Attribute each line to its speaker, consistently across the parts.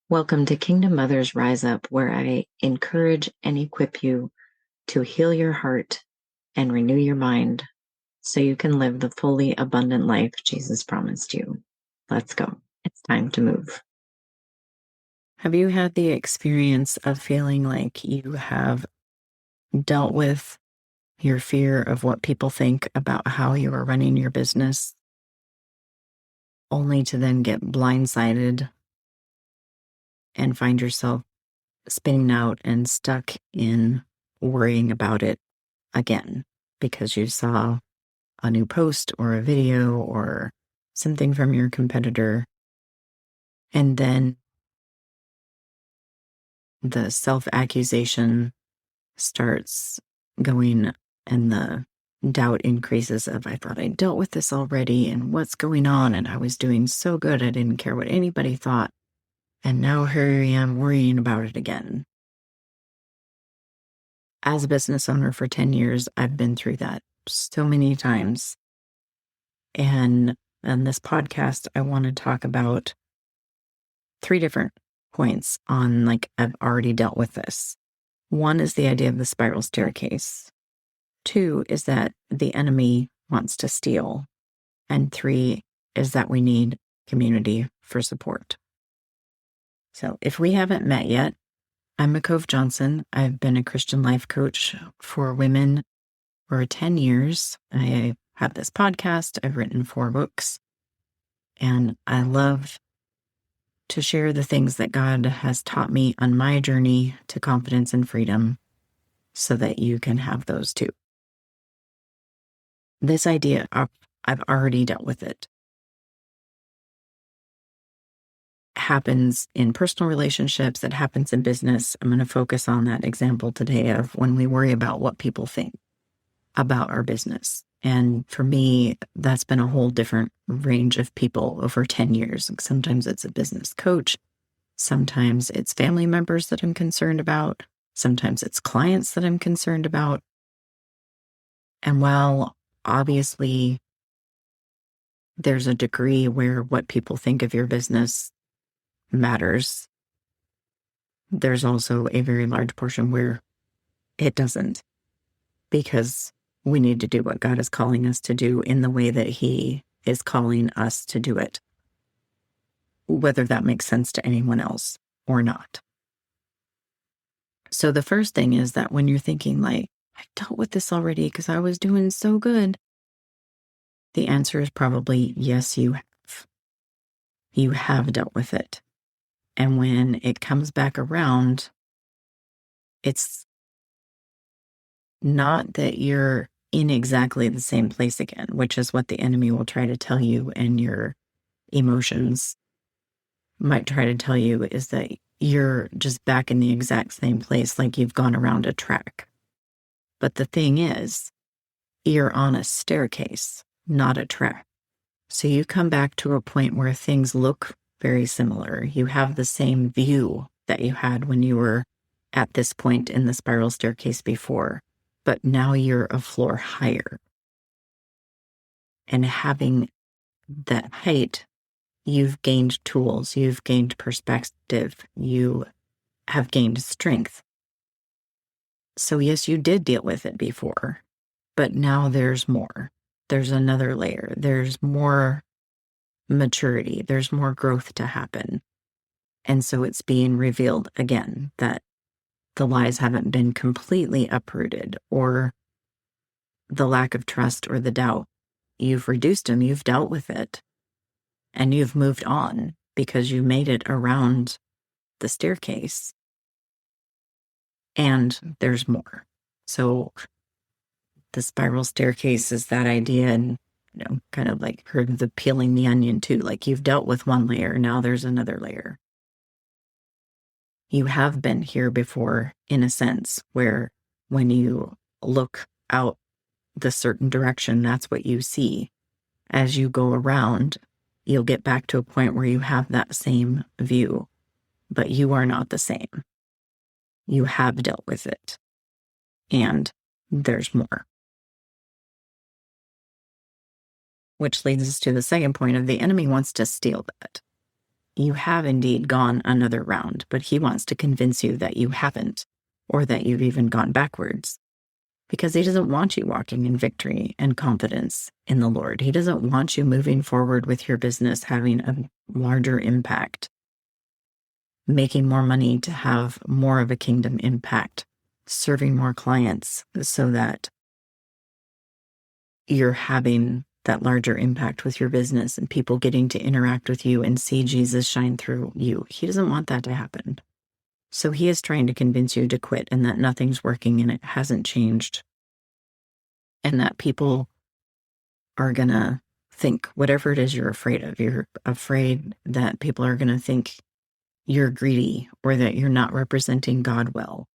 Speaker 1: Welcome to Kingdom Mothers Rise Up, where I encourage and equip you to heal your heart and renew your mind so you can live the fully abundant life Jesus promised you. Let's go. It's time to move.
Speaker 2: Have you had the experience of feeling like you have dealt with your fear of what people think about how you are running your business, only to then get blindsided and find yourself spinning out and stuck in worrying about it again because you saw a new post or a video or something from your competitor, and then the self-accusation starts going and the doubt increases of, I thought I dealt with this already and what's going on, and I was doing so good, I didn't care what anybody thought, and now here I am worrying about it again. As a business owner for 10 years, I've been through that so many times. And on this podcast, I want to talk about 3 different points on, I've already dealt with this. 1 is the idea of the spiral staircase. 2 is that the enemy wants to steal. And 3 is that we need community for support. So if we haven't met yet, I'm McCove Johnson. I've been a Christian life coach for women for 10 years. I have this podcast. I've written 4 books. And I love to share the things that God has taught me on my journey to confidence and freedom so that you can have those too. This idea of I've already dealt with it happens in personal relationships. It happens in business. I'm going to focus on that example today of when we worry about what people think about our business. And for me, that's been a whole different range of people over 10 years. Sometimes it's a business coach. Sometimes it's family members that I'm concerned about. Sometimes it's clients that I'm concerned about. And while obviously there's a degree where what people think of your business matters, there's also a very large portion where it doesn't, because we need to do what God is calling us to do in the way that He is calling us to do it, whether that makes sense to anyone else or not. So the first thing is that when you're thinking I dealt with this already because I was doing so good, the answer is probably yes, you have. You have dealt with it. And when it comes back around, it's not that you're in exactly the same place again, which is what the enemy will try to tell you, and your emotions might try to tell you, is that you're just back in the exact same place, like you've gone around a track. But the thing is, you're on a staircase, not a track. So you come back to a point where things look very similar. You have the same view that you had when you were at this point in the spiral staircase before, but now you're a floor higher. And having that height, you've gained tools, you've gained perspective, you have gained strength. So yes, you did deal with it before, but now there's more. There's another layer. There's more maturity. There's more growth to happen. And so it's being revealed again that the lies haven't been completely uprooted, or the lack of trust or the doubt. You've reduced them, you've dealt with it, and you've moved on because you made it around the staircase. And there's more. So the spiral staircase is that idea, and kind of like heard the peeling the onion too. Like you've dealt with one layer, now there's another layer. You have been here before, in a sense, where when you look out the certain direction, that's what you see. As you go around, you'll get back to a point where you have that same view, but you are not the same. You have dealt with it, and there's more. Which leads us to the second point of the enemy wants to steal that. you have indeed gone another round, but he wants to convince you that you haven't, or that you've even gone backwards, because he doesn't want you walking in victory and confidence in the Lord. He doesn't want you moving forward with your business, having a larger impact, making more money to have more of a kingdom impact, serving more clients so that you're having that larger impact with your business and people getting to interact with you and see Jesus shine through you. He doesn't want that to happen. So he is trying to convince you to quit and that nothing's working and it hasn't changed. And that people are going to think whatever it is you're afraid of. You're afraid that people are going to think you're greedy or that you're not representing God well,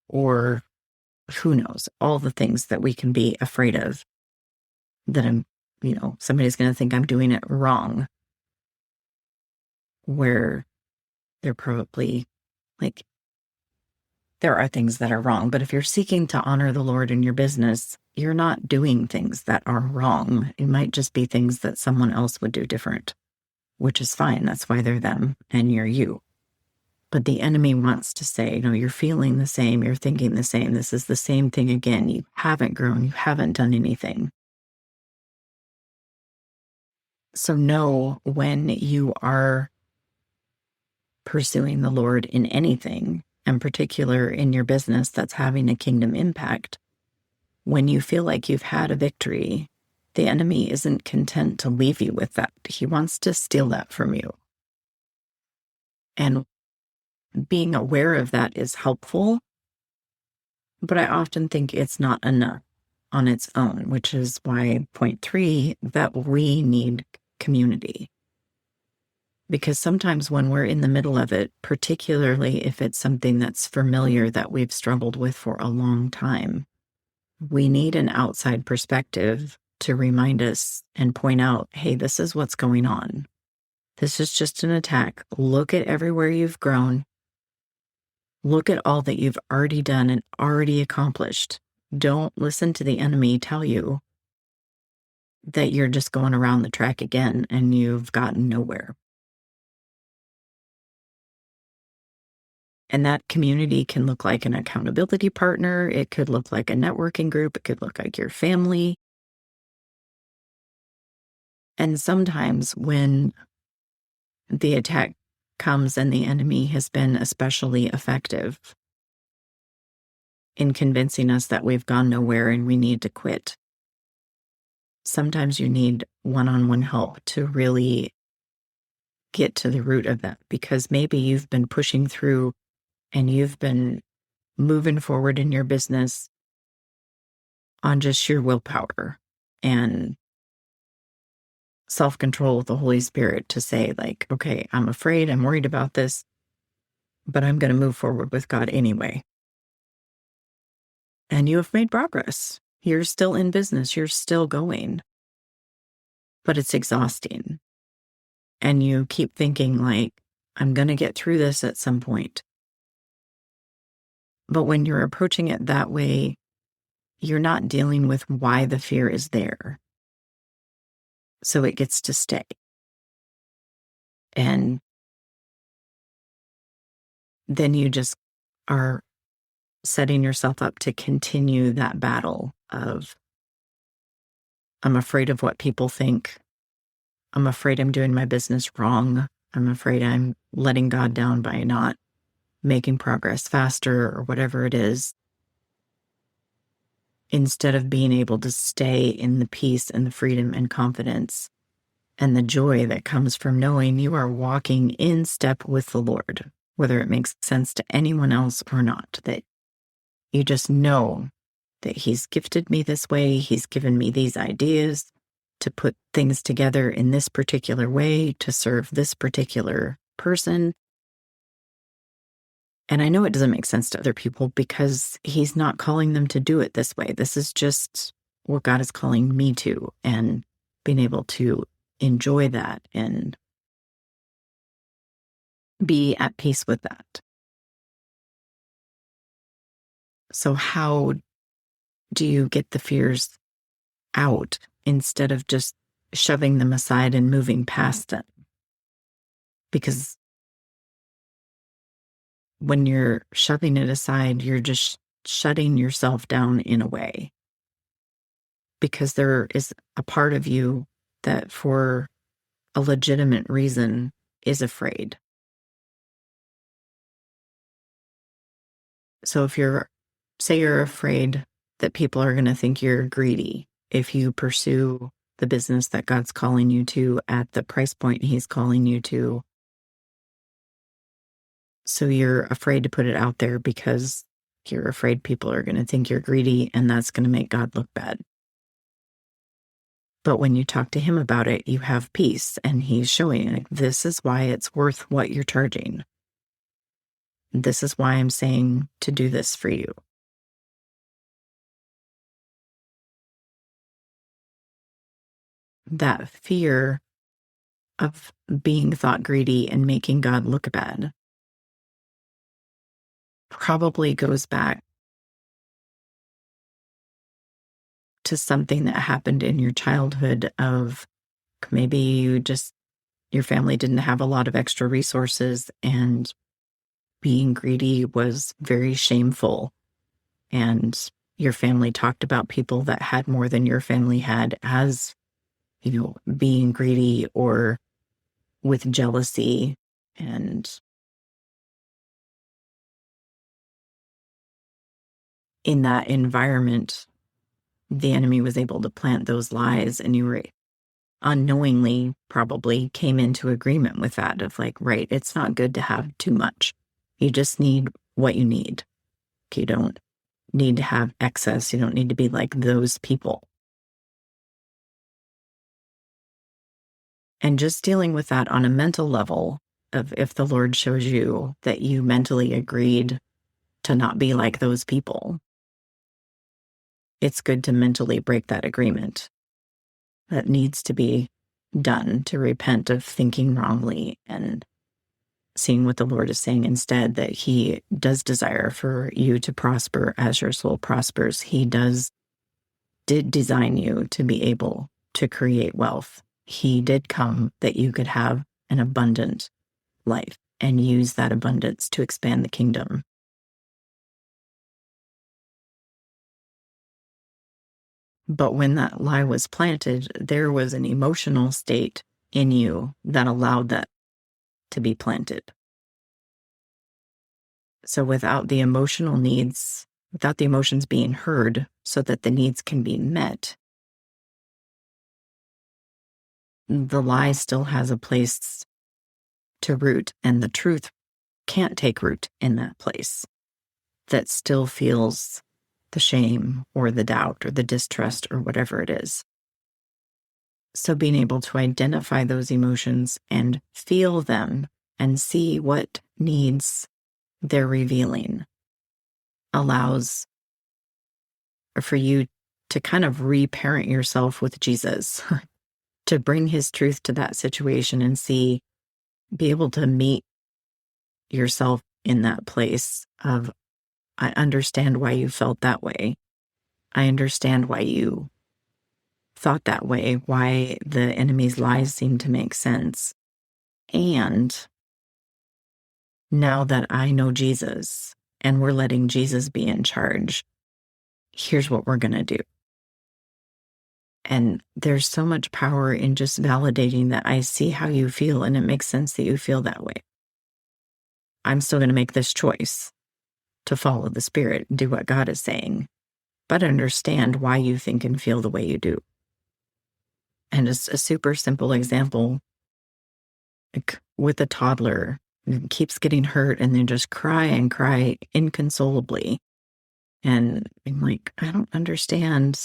Speaker 2: or who knows, all the things that we can be afraid of, that somebody's going to think I'm doing it wrong, where they're probably like, there are things that are wrong. But if you're seeking to honor the Lord in your business, you're not doing things that are wrong. It might just be things that someone else would do different, which is fine. That's why they're them and you're you. But the enemy wants to say, no, you're feeling the same, you're thinking the same, this is the same thing again. You haven't grown, you haven't done anything. So know when you are pursuing the Lord in anything, in particular in your business that's having a kingdom impact, when you feel like you've had a victory, the enemy isn't content to leave you with that. He wants to steal that from you. And being aware of that is helpful, but I often think it's not enough on its own, which is why point 3, that we need community. Because sometimes when we're in the middle of it, particularly if it's something that's familiar that we've struggled with for a long time, we need an outside perspective to remind us and point out, hey, this is what's going on. This is just an attack. Look at everywhere you've grown. Look at all that you've already done and already accomplished. Don't listen to the enemy tell you that you're just going around the track again and you've gotten nowhere. And that community can look like an accountability partner. It could look like a networking group. It could look like your family. And sometimes when the attack comes and the enemy has been especially effective in convincing us that we've gone nowhere and we need to quit, sometimes you need one-on-one help to really get to the root of that, because maybe you've been pushing through and you've been moving forward in your business on just sheer willpower and self-control with the Holy Spirit to say, like, okay, I'm afraid, I'm worried about this, but I'm going to move forward with God anyway. And you have made progress. You're still in business. You're still going. But it's exhausting. And you keep thinking, like, I'm going to get through this at some point. But when you're approaching it that way, you're not dealing with why the fear is there. So it gets to stay. And then you just are setting yourself up to continue that battle of, I'm afraid of what people think. I'm afraid I'm doing my business wrong. I'm afraid I'm letting God down by not making progress faster or whatever it is, instead of being able to stay in the peace and the freedom and confidence and the joy that comes from knowing you are walking in step with the Lord, whether it makes sense to anyone else or not, that you just know that He's gifted me this way. He's given me these ideas to put things together in this particular way to serve this particular person. And I know it doesn't make sense to other people because He's not calling them to do it this way. This is just what God is calling me to, and being able to enjoy that and be at peace with that. So how do you get the fears out instead of just shoving them aside and moving past them? Because when you're shoving it aside, you're just shutting yourself down in a way. Because there is a part of you that, for a legitimate reason, is afraid. So if say you're afraid that people are going to think you're greedy if you pursue the business that God's calling you to at the price point He's calling you to. So you're afraid to put it out there because you're afraid people are going to think you're greedy and that's going to make God look bad. But when you talk to Him about it, you have peace, and He's showing you, like, this is why it's worth what you're charging. This is why I'm saying to do this for you. That fear of being thought greedy and making God look bad probably goes back to something that happened in your childhood of maybe your family didn't have a lot of extra resources and being greedy was very shameful. And your family talked about people that had more than your family had as, being greedy or with jealousy. And in that environment, the enemy was able to plant those lies, and you were unknowingly probably came into agreement with that of like, right, it's not good to have too much. You just need what you need. You don't need to have excess. You don't need to be like those people. And just dealing with that on a mental level of, if the Lord shows you that you mentally agreed to not be like those people, it's good to mentally break that agreement. That needs to be done, to repent of thinking wrongly and seeing what the Lord is saying instead, that He does desire for you to prosper as your soul prospers. He did design you to be able to create wealth. He did come that you could have an abundant life and use that abundance to expand the kingdom. But when that lie was planted, there was an emotional state in you that allowed that to be planted. So without the emotions being heard so that the needs can be met, the lie still has a place to root, and the truth can't take root in that place. That still feels the shame or the doubt or the distrust or whatever it is. So being able to identify those emotions and feel them and see what needs they're revealing allows for you to kind of reparent yourself with Jesus, to bring His truth to that situation and be able to meet yourself in that place of, I understand why you felt that way. I understand why you thought that way, why the enemy's lies seem to make sense. And now that I know Jesus and we're letting Jesus be in charge, here's what we're going to do. And there's so much power in just validating that I see how you feel and it makes sense that you feel that way. I'm still going to make this choice to follow the Spirit and do what God is saying, but understand why you think and feel the way you do. And just a super simple example, like with a toddler who keeps getting hurt and then just cry and cry inconsolably. And I'm like, I don't understand,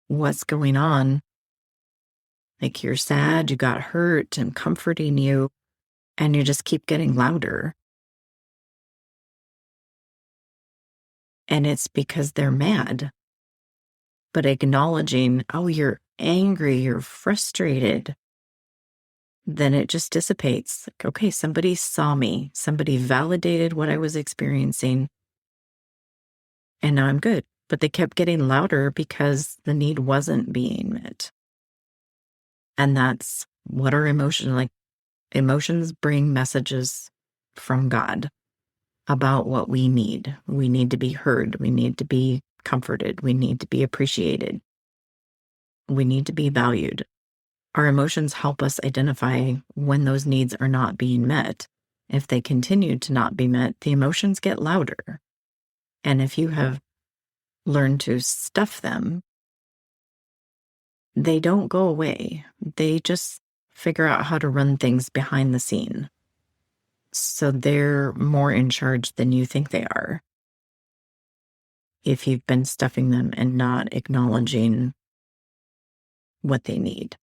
Speaker 2: what's going on. Like, you're sad, you got hurt, and comforting you, and you just keep getting louder. And it's because they're mad. But acknowledging, oh, you're angry, you're frustrated, then it just dissipates. Like, okay, somebody saw me, somebody validated what I was experiencing, and now I'm good. But they kept getting louder because the need wasn't being met. And that's what our emotions like. Emotions bring messages from God about what we need. We need to be heard. We need to be comforted. We need to be appreciated. We need to be valued. Our emotions help us identify when those needs are not being met. If they continue to not be met, the emotions get louder. And if you have learned to stuff them, they don't go away. They just figure out how to run things behind the scene. So they're more in charge than you think they are, if you've been stuffing them and not acknowledging what they need.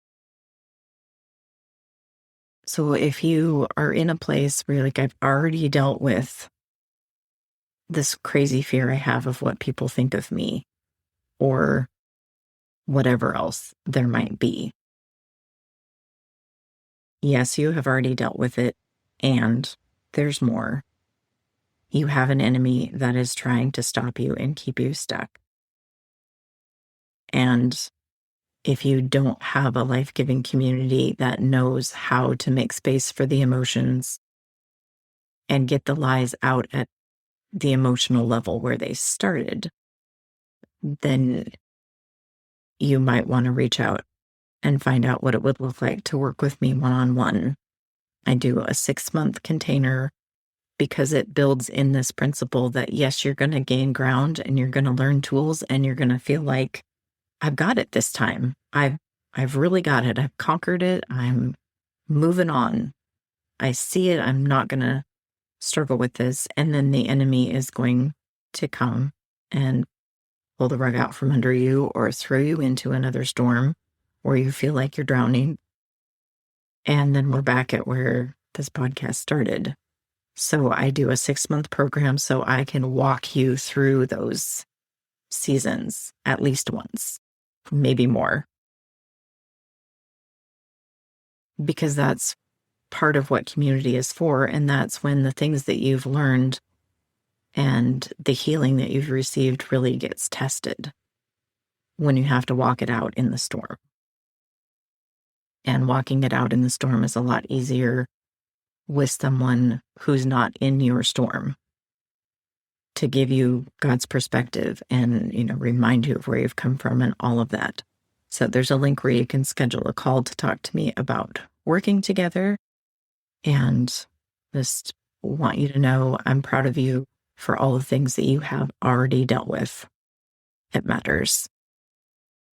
Speaker 2: So if you are in a place where you're like, I've already dealt with this crazy fear I have of what people think of me, or whatever else there might be. Yes, you have already dealt with it, and there's more. You have an enemy that is trying to stop you and keep you stuck. And if you don't have a life-giving community that knows how to make space for the emotions and get the lies out at the emotional level where they started, then you might want to reach out and find out what it would look like to work with me one-on-one. I do a 6-month container because it builds in this principle that, yes, you're going to gain ground and you're going to learn tools and you're going to feel like, I've got it this time. I've really got it. I've conquered it. I'm moving on. I see it. I'm not going to struggle with this. And then the enemy is going to come and pull the rug out from under you or throw you into another storm where you feel like you're drowning. And then we're back at where this podcast started. So I do a 6-month program so I can walk you through those seasons at least once, maybe more. Because that's part of what community is for. And that's when the things that you've learned and the healing that you've received really gets tested, when you have to walk it out in the storm. And walking it out in the storm is a lot easier with someone who's not in your storm, to give you God's perspective and, remind you of where you've come from and all of that. So there's a link where you can schedule a call to talk to me about working together. And just want you to know I'm proud of you for all the things that you have already dealt with. It matters.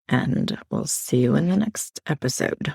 Speaker 2: And we'll see you in the next episode.